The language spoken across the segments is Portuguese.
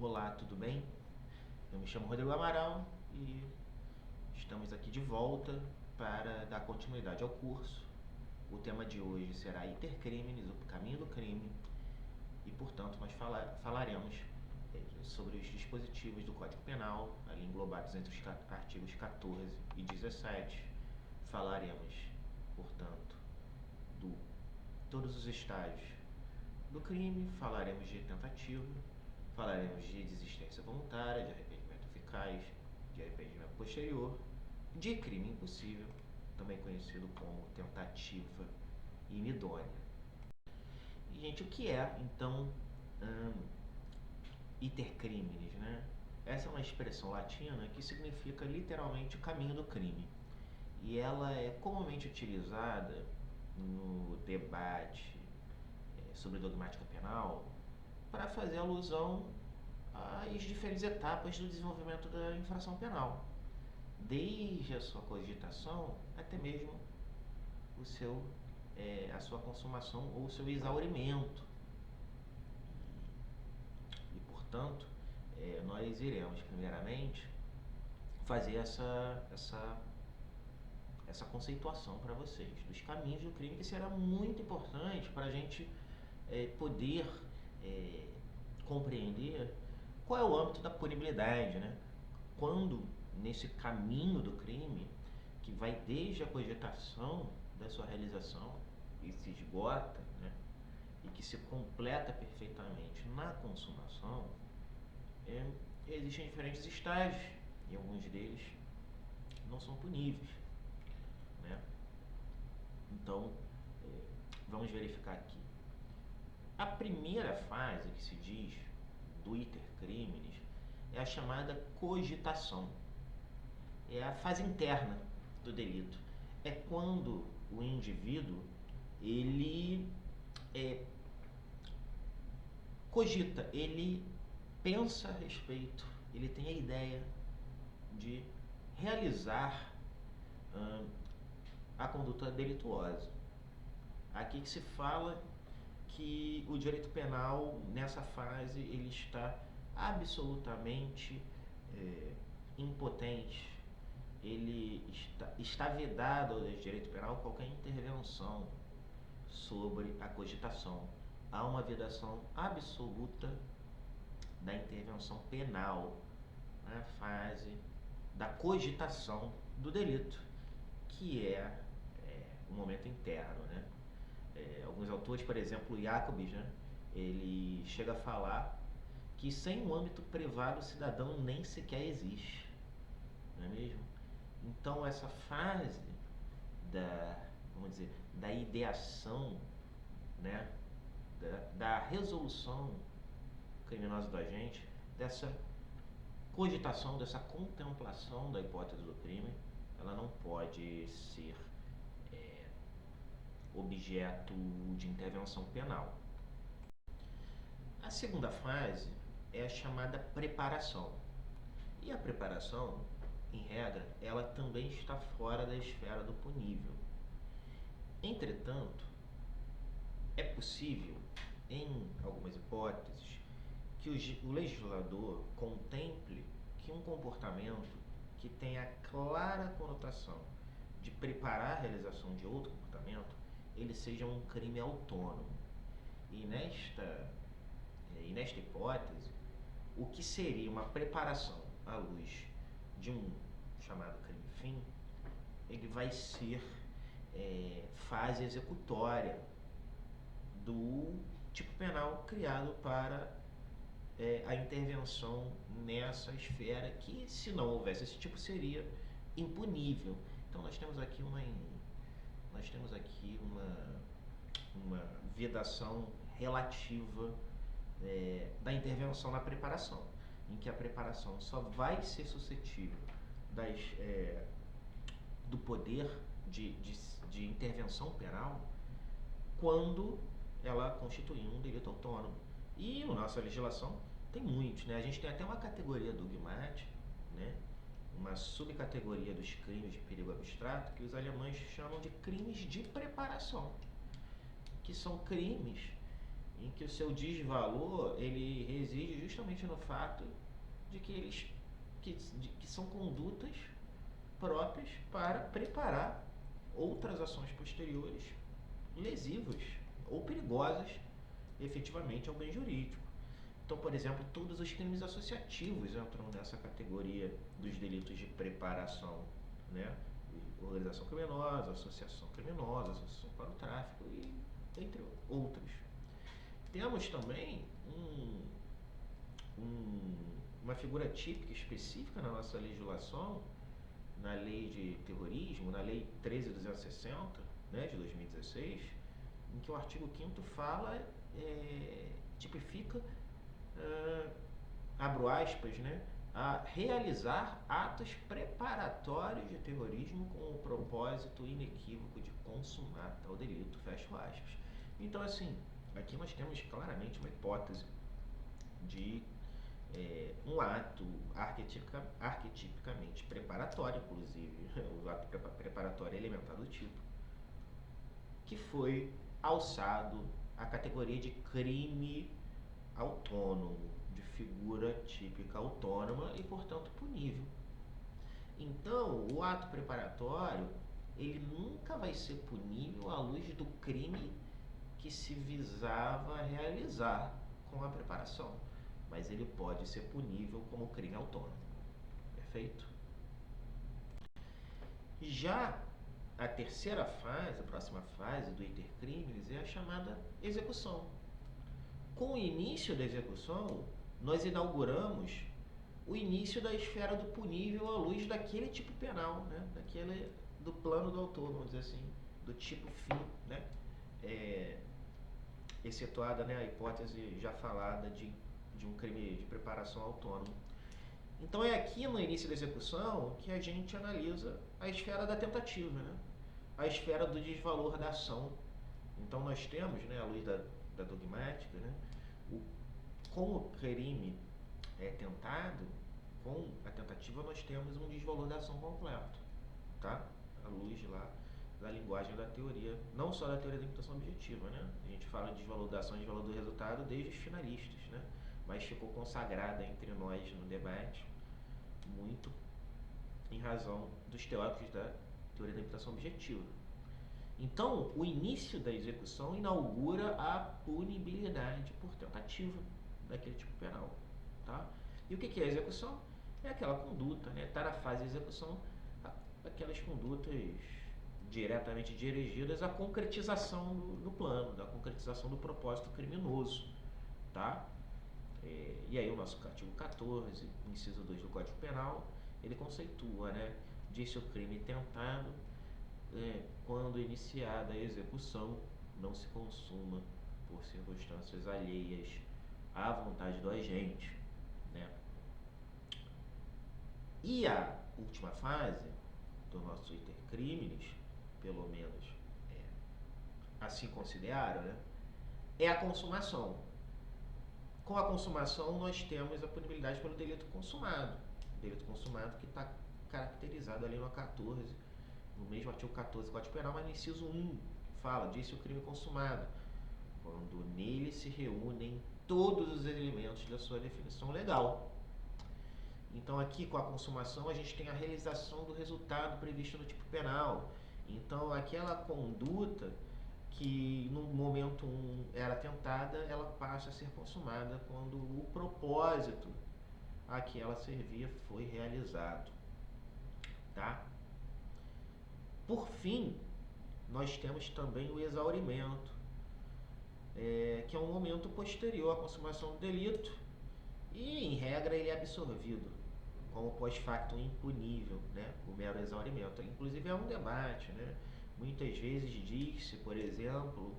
Olá, tudo bem? Eu me chamo Rodrigo Amaral e estamos aqui de volta para dar continuidade ao curso. O tema de hoje será Iter criminis, o caminho do crime, e portanto nós falaremos sobre os dispositivos do Código Penal, ali englobados entre os artigos 14 e 17. Falaremos, portanto, de todos os estágios do crime, falaremos de tentativa, falaremos de desistência voluntária, de arrependimento eficaz, de arrependimento posterior, de crime impossível, também conhecido como tentativa inidônea. E, gente, o que é, então, iter criminis, né? Essa é uma expressão latina que significa literalmente o caminho do crime. E ela é comumente utilizada no debate sobre dogmática penal para fazer alusão às diferentes etapas do desenvolvimento da infração penal, desde a sua cogitação até mesmo a sua consumação ou o seu exaurimento. E portanto, nós iremos primeiramente fazer essa conceituação para vocês dos caminhos do crime, que será muito importante para a gente poder compreender qual é o âmbito da punibilidade, né? Quando nesse caminho do crime, que vai desde a cogitação da sua realização e se esgota, né? E que se completa perfeitamente na consumação, existem diferentes estágios e alguns deles não são puníveis, né? Então, vamos verificar aqui. A primeira fase que se diz do iter criminis é a chamada cogitação. É a fase interna do delito. É quando o indivíduo ele cogita, ele pensa a respeito, ele tem a ideia de realizar a conduta delituosa. Aqui que se fala que o direito penal, nessa fase, ele está absolutamente impotente. Ele está vedado ao direito penal qualquer intervenção sobre a cogitação. Há uma vedação absoluta da intervenção penal na fase da cogitação do delito, que é o momento interno, né? Alguns autores, por exemplo, Jacobs, né, ele chega a falar que sem o âmbito privado o cidadão nem sequer existe, não é mesmo? Então essa fase da ideação, né, da resolução criminosa do agente, dessa cogitação, dessa contemplação da hipótese do crime, ela não pode ser objeto de intervenção penal. A segunda fase é a chamada preparação. E a preparação, em regra, ela também está fora da esfera do punível. Entretanto, é possível, em algumas hipóteses, que o legislador contemple que um comportamento que tenha clara conotação de preparar a realização de outro comportamento, ele seja um crime autônomo. E nesta hipótese, o que seria uma preparação à luz de um chamado crime-fim, ele vai ser fase executória do tipo penal criado para a intervenção nessa esfera, que se não houvesse esse tipo seria impunível. Então nós temos aqui uma vedação relativa da intervenção na preparação, em que a preparação só vai ser suscetível do poder de intervenção penal quando ela constituir um delito autônomo. E a nossa legislação tem muitos, né? A gente tem até uma categoria dogmática, né? Uma subcategoria dos crimes de perigo abstrato que os alemães chamam de crimes de preparação, que são crimes em que o seu desvalor ele reside justamente no fato de que que são condutas próprias para preparar outras ações posteriores lesivas ou perigosas efetivamente ao bem jurídico. Então, por exemplo, todos os crimes associativos entram nessa categoria dos delitos de preparação, né? Organização criminosa, associação para o tráfico e entre outros. Temos também uma figura típica específica na nossa legislação, na lei de terrorismo, na lei 13.260, né, de 2016, em que o artigo 5º fala, tipifica, abro aspas, né, a realizar atos preparatórios de terrorismo com o propósito inequívoco de consumar tal delito, fecho aspas. Então, assim, aqui nós temos claramente uma hipótese de um ato arquetipicamente preparatório, inclusive o ato preparatório é elementar do tipo, que foi alçado à categoria de crime autônomo, de figura típica autônoma e, portanto, punível. Então, o ato preparatório ele nunca vai ser punível à luz do crime que se visava realizar com a preparação, mas ele pode ser punível como crime autônomo. Perfeito? Já a terceira fase, a próxima fase do iter criminis é a chamada execução. Com o início da execução, nós inauguramos o início da esfera do punível à luz daquele tipo penal, né? Do plano do autor, vamos dizer assim, do tipo fim, né? Excetuada, né, a hipótese já falada de um crime de preparação autônomo. Então é aqui no início da execução que a gente analisa a esfera da tentativa, né? A esfera do desvalor da ação. Então nós temos, né, à luz da dogmática, né, com o crime tentado, com a tentativa nós temos um desvalor da ação completo, tá? À luz lá da linguagem da teoria, não só da teoria da imputação objetiva, né? A gente fala de desvalor da ação e desvalor do resultado desde os finalistas, né? Mas ficou consagrada entre nós no debate muito em razão dos teóricos da teoria da imputação objetiva. Então, o início da execução inaugura a punibilidade por tentativa daquele tipo penal, tá? E o que é a execução? É aquela conduta, né? Está na fase de execução, aquelas condutas diretamente dirigidas à concretização do plano, da concretização do propósito criminoso, tá? E aí o nosso artigo 14, inciso 2 do Código Penal, ele conceitua, né? Disse o crime tentado, quando iniciada a execução, não se consuma por circunstâncias alheias à vontade do agente, né? E a última fase do nosso iter criminis, pelo menos assim consideraram, né, é a consumação. Com a consumação nós temos a punibilidade pelo delito consumado. O delito consumado que está caracterizado ali no 14, no mesmo artigo 14 do Código Penal, mas no inciso 1 fala, disse o crime consumado, quando nele se reúnem todos os elementos da sua definição legal. Então aqui com a consumação a gente tem a realização do resultado previsto no tipo penal. Então aquela conduta que no momento 1 era tentada, ela passa a ser consumada quando o propósito a que ela servia foi realizado, tá? Por fim, nós temos também o exaurimento, que é um momento posterior à consumação do delito e, em regra, ele é absorvido como pós-factum impunível, né? O mero exaurimento. Inclusive é um debate, né? Muitas vezes diz-se, por exemplo,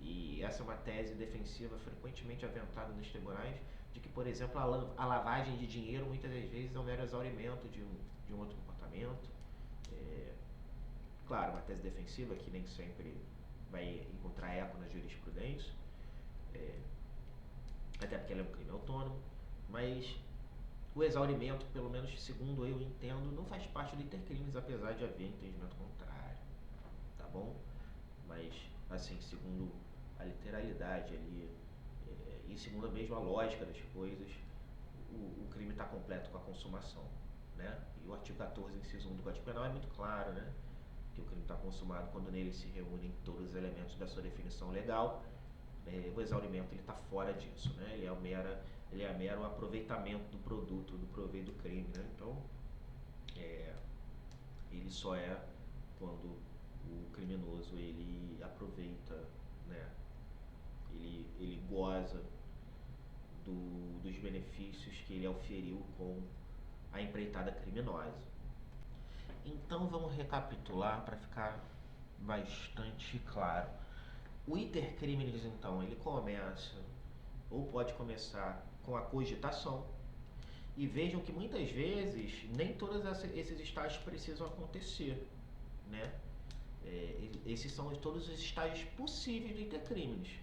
e essa é uma tese defensiva frequentemente aventada nos tribunais, de que, por exemplo, a lavagem de dinheiro muitas das vezes é um mero exaurimento de um outro comportamento. Claro, uma tese defensiva que nem sempre vai encontrar eco na jurisprudência, até porque ela é um crime autônomo, mas o exaurimento, pelo menos segundo eu entendo, não faz parte do iter criminis, apesar de haver entendimento contrário, tá bom? Mas, assim, segundo a literalidade ali e segundo a mesma lógica das coisas, o crime está completo com a consumação, né? E o artigo 14, inciso 1 do Código Penal é muito claro, né? Que o crime está consumado quando nele se reúnem todos os elementos da sua definição legal. O exaurimento está fora disso, né? Ele é mero aproveitamento do produto, do proveito do crime, né? Então, ele só é quando o criminoso ele aproveita, né? Ele goza dos benefícios que ele auferiu com a empreitada criminosa. Então vamos recapitular para ficar bastante claro. O iter criminis, então, ele começa ou pode começar com a cogitação. E vejam que muitas vezes nem todos esses estágios precisam acontecer, né? Esses são todos os estágios possíveis do iter criminis.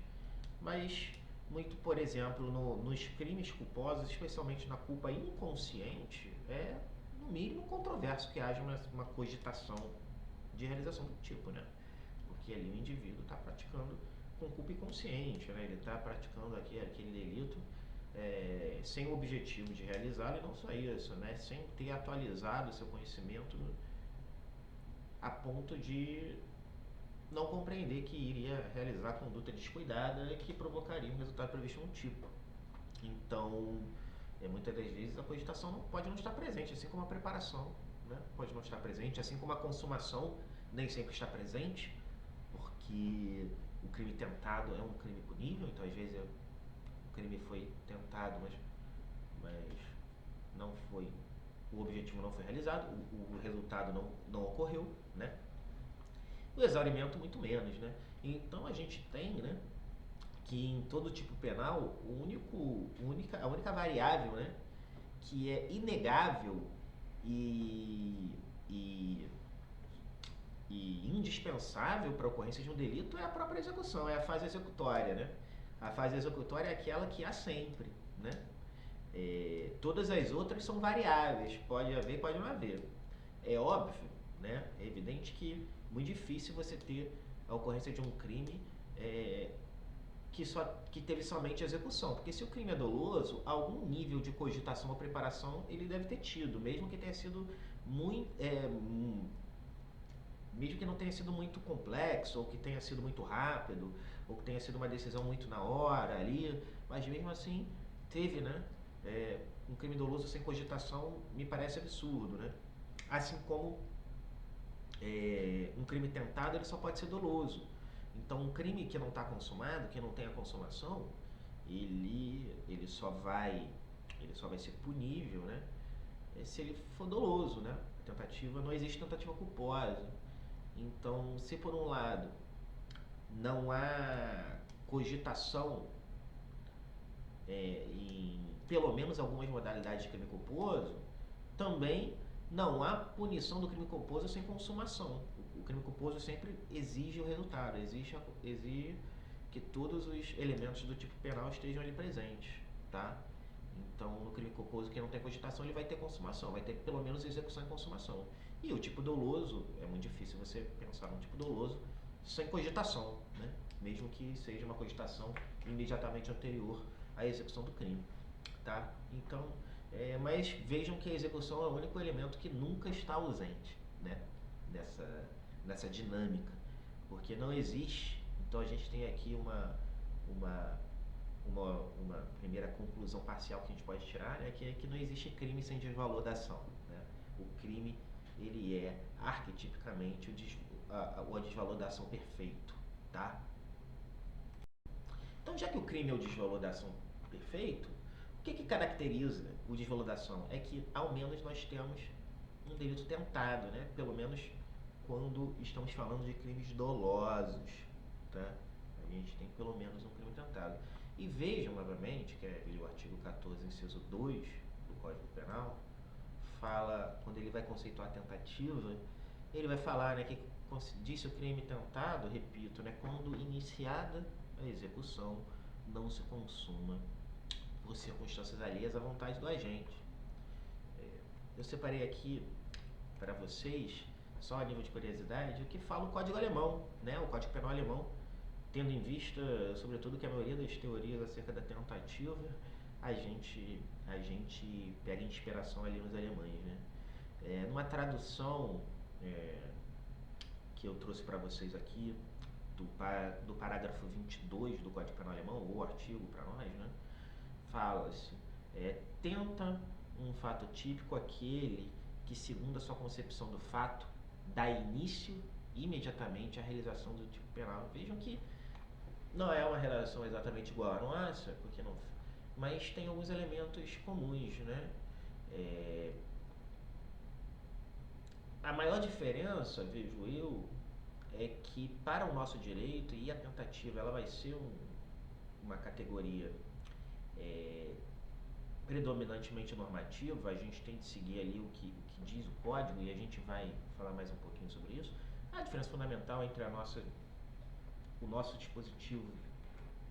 Mas, muito, por exemplo, nos crimes culposos, especialmente na culpa inconsciente, é no mínimo controverso que haja uma cogitação de realização do tipo, né? Porque ali o indivíduo está praticando com culpa inconsciente, né? Ele está praticando aquele delito sem o objetivo de realizá-lo, e não só isso, né? Sem ter atualizado o seu conhecimento a ponto de não compreender que iria realizar conduta descuidada que provocaria um resultado previsto no tipo. Então, muitas das vezes a cogitação pode não estar presente, assim como a preparação, né? Pode não estar presente, assim como a consumação nem sempre está presente, porque o crime tentado é um crime punível, então às vezes o crime foi tentado, mas não foi, o objetivo não foi realizado, o resultado não ocorreu, né? O exaurimento muito menos, né? Então a gente tem, né, que em todo tipo penal a única variável, né, que é inegável e indispensável para a ocorrência de um delito é a própria execução, é a fase executória, né? A fase executória é aquela que há sempre, né? Todas as outras são variáveis, pode haver, pode não haver. É óbvio, né? É evidente que é muito difícil você ter a ocorrência de um crime que teve somente execução, porque se o crime é doloso, algum nível de cogitação ou preparação ele deve ter tido, mesmo que tenha sido mesmo que não tenha sido muito complexo, ou que tenha sido muito rápido, ou que tenha sido uma decisão muito na hora ali, mas mesmo assim teve, né? Um crime doloso sem cogitação me parece absurdo, né? Assim como um crime tentado ele só pode ser doloso. Então um crime que não está consumado, que não tem a consumação, ele só vai ser punível, né? Se ele for doloso, né? Não existe tentativa culposa. Então, se por um lado não há cogitação em pelo menos algumas modalidades de crime culposo, também não há punição do crime culposo sem consumação. O crime culposo sempre exige o resultado, exige que todos os elementos do tipo penal estejam ali presentes, tá? Então, no crime culposo que não tem cogitação, ele vai ter consumação, vai ter pelo menos execução e consumação. E o tipo doloso, é muito difícil você pensar num tipo doloso sem cogitação, né? Mesmo que seja uma cogitação imediatamente anterior à execução do crime, tá? Então, mas vejam que a execução é o único elemento que nunca está ausente, né? Nessa dinâmica, porque não existe. Então a gente tem aqui uma primeira conclusão parcial que a gente pode tirar, né, que é que não existe crime sem desvalor da ação, né? O crime ele é arquetipicamente o desvalor da ação perfeito, tá? Então, já que o crime é o desvalor da ação perfeito, o que caracteriza o desvalor da ação? É que ao menos nós temos um delito tentado, né? Pelo menos quando estamos falando de crimes dolosos, tá? A gente tem pelo menos um crime tentado. E vejam novamente que o artigo 14, inciso 2 do Código Penal fala, quando ele vai conceituar a tentativa, ele vai falar, né, que disse o crime tentado, repito, né, quando iniciada a execução não se consuma por circunstâncias alheias à vontade do agente. Eu separei aqui para vocês, só a nível de curiosidade, o que fala o Código Alemão, né, o Código Penal Alemão, tendo em vista, sobretudo, que a maioria das teorias acerca da tentativa, a gente pega inspiração ali nos alemães, né? Numa tradução é, que eu trouxe para vocês aqui, do parágrafo 22 do Código Penal Alemão, ou artigo para nós, né? Fala-se, tenta um fato típico aquele que, segundo a sua concepção do fato, dá início imediatamente à realização do tipo penal. Vejam que não é uma relação exatamente igual à nossa, porque não, mas tem alguns elementos comuns, né? É, a maior diferença, vejo eu, é que para o nosso direito, e a tentativa ela vai ser uma categoria é, predominantemente normativa, a gente tem de seguir ali o que diz o código, e a gente vai falar mais um pouquinho sobre isso. A diferença fundamental entre o nosso dispositivo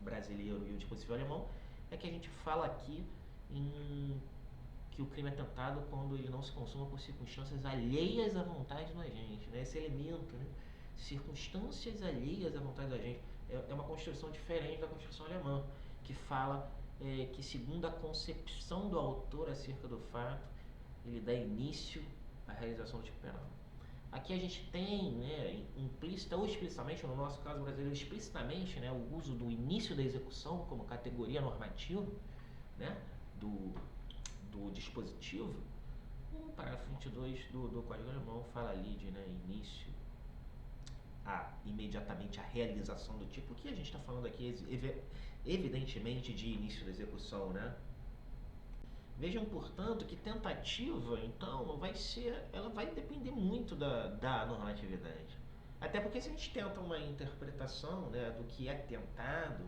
brasileiro e o dispositivo alemão é que a gente fala aqui em que o crime é tentado quando ele não se consuma por circunstâncias alheias à vontade do agente, né? Esse elemento, né? Circunstâncias alheias à vontade do agente é uma construção diferente da construção alemã, que fala que, segundo a concepção do autor acerca do fato, ele dá início à realização do tipo penal. Aqui a gente tem, né, implícita ou explicitamente, no nosso caso brasileiro, explicitamente, né, o uso do início da execução como categoria normativa, né, do dispositivo. O parágrafo 22 do Código Alemão fala ali de, né, início imediatamente a realização do tipo. O que a gente está falando aqui evidentemente de início da execução, né? Vejam, portanto, que tentativa, então, ela vai depender muito da normatividade. Até porque se a gente tenta uma interpretação, né, do que é tentado,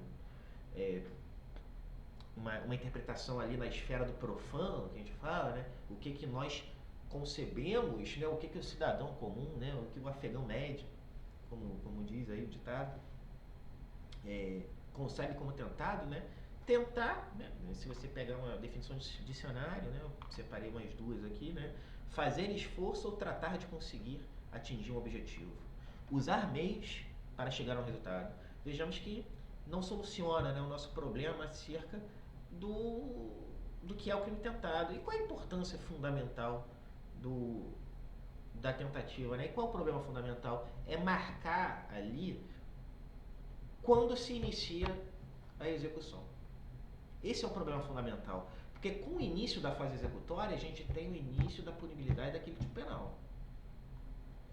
uma interpretação ali na esfera do profano, que a gente fala, né, o que nós concebemos, né, o que o cidadão comum, né, o que o afegão médio, como diz aí o ditado, concebe como tentado, né? Tentar, né? Se você pegar uma definição de dicionário, né? Eu separei umas duas aqui, né? Fazer esforço ou tratar de conseguir atingir um objetivo. Usar meios para chegar a um resultado. Vejamos que não soluciona, né, o nosso problema acerca do que é o crime tentado. E qual a importância fundamental da tentativa, né? E qual é o problema fundamental? É marcar ali quando se inicia a execução. Esse é o problema fundamental, porque com o início da fase executória a gente tem o início da punibilidade daquele tipo penal,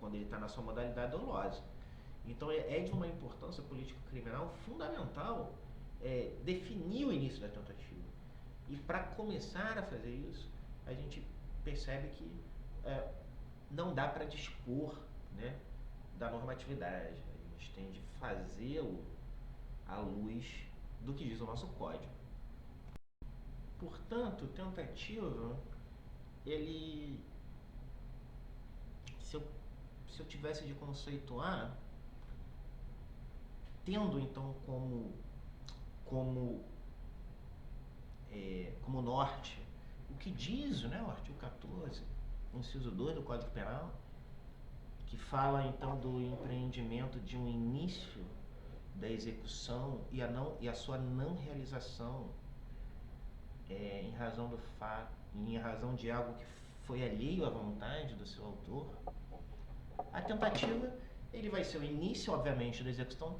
quando ele está na sua modalidade dolosa. Então é de uma importância político-criminal fundamental definir o início da tentativa. E para começar a fazer isso, a gente percebe que não dá para dispor, né, da normatividade. A gente tem de fazê-lo à luz do que diz o nosso código. Portanto, tentativa, se eu tivesse de conceituar, tendo então como norte o que diz, né, o artigo 14, inciso 2 do Código Penal, que fala então do empreendimento de um início da execução e a sua não realização em razão do fato, em razão de algo que foi alheio à vontade do seu autor. A tentativa, ele vai ser o início, obviamente, da execução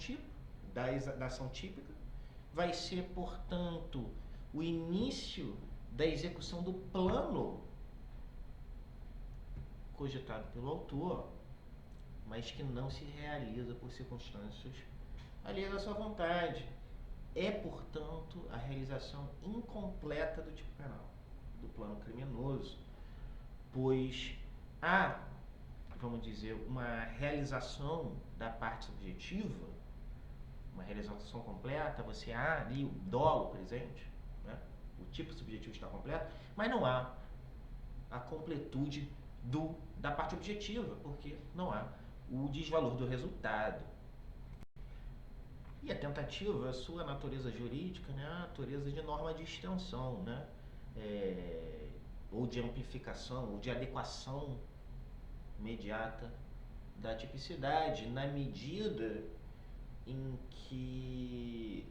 da ação típica, vai ser, portanto, o início da execução do plano cogitado pelo autor, mas que não se realiza por circunstâncias alheias à sua vontade. É, portanto, a realização incompleta do tipo penal, do plano criminoso, pois há, vamos dizer, uma realização da parte subjetiva, uma realização completa, você há ali o dolo presente, né? O tipo subjetivo está completo, mas não há a completude da parte objetiva, porque não há o desvalor do resultado. E a tentativa, a sua natureza jurídica, né, a natureza de norma de extensão, né, ou de amplificação, ou de adequação imediata da tipicidade, na medida em que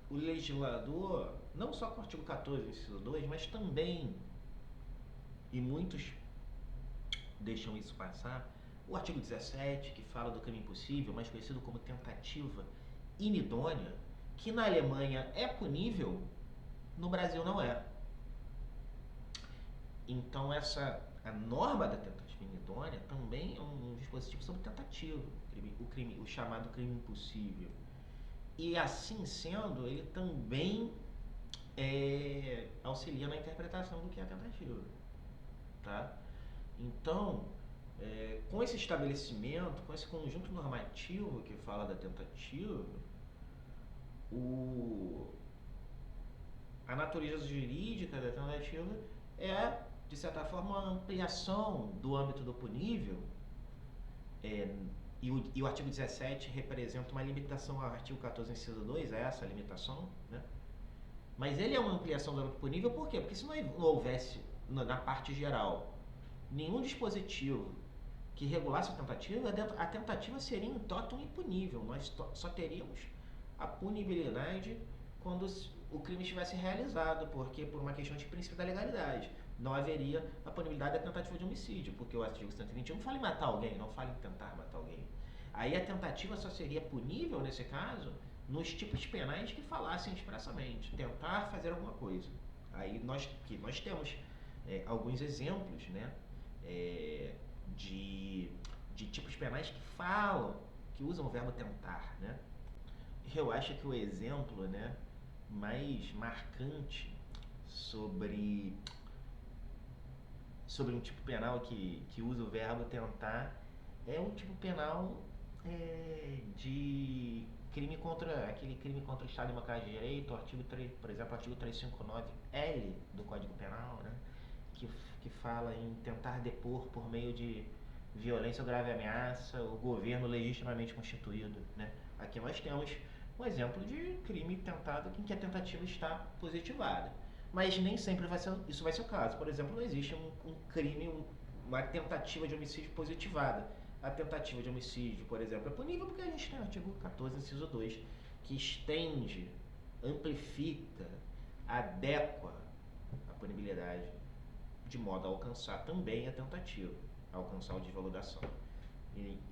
o legislador, não só com o artigo 14, inciso 2, mas também, e muitos deixam isso passar, o artigo 17, que fala do crime impossível, mais conhecido como tentativa inidônea, que na Alemanha é punível, no Brasil não é. Então a norma da tentativa inidônea também é um dispositivo sobre tentativa, o chamado crime impossível. E assim sendo, ele também auxilia na interpretação do que é a tentativa. Tá? Então, com esse estabelecimento, com esse conjunto normativo que fala da tentativa, a natureza jurídica da tentativa é, de certa forma, uma ampliação do âmbito do punível, e o artigo 17 representa uma limitação ao artigo 14, inciso 2, é essa a limitação, né? Mas ele é uma ampliação do âmbito punível, por quê? Porque se não houvesse, na parte geral, nenhum dispositivo que regulasse a tentativa seria em totum impunível. Nós só teríamos a punibilidade quando o crime estivesse realizado, porque por uma questão de princípio da legalidade. Não haveria a punibilidade da tentativa de homicídio, porque o artigo 121 fala em matar alguém, não fala em tentar matar alguém. Aí a tentativa só seria punível, nesse caso, nos tipos penais que falassem expressamente, tentar fazer alguma coisa. Aí nós temos alguns exemplos, né, de tipos penais que falam, que usam o verbo tentar, né? Eu acho que o exemplo, né, mais marcante sobre um tipo penal que usa o verbo tentar é um tipo penal de aquele crime contra o Estado e democracia de direito, por exemplo, o artigo 359L do Código Penal, né, que fala em tentar depor por meio de violência ou grave ameaça o governo legitimamente constituído, né? Aqui nós temos um exemplo de crime tentado em que a tentativa está positivada. Mas nem sempre isso vai ser o caso. Por exemplo, não existe um crime, uma tentativa de homicídio positivada. A tentativa de homicídio, por exemplo, é punível porque a gente tem o artigo 14, inciso 2, que estende, amplifica, adequa a punibilidade de modo a alcançar também a tentativa, a alcançar o desvalor da ação.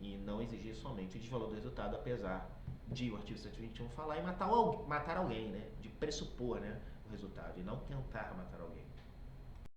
E não exigir somente o desvalor do resultado, apesar de o artigo 121 falar em matar alguém, né? De pressupor, né, o resultado, e não tentar matar alguém.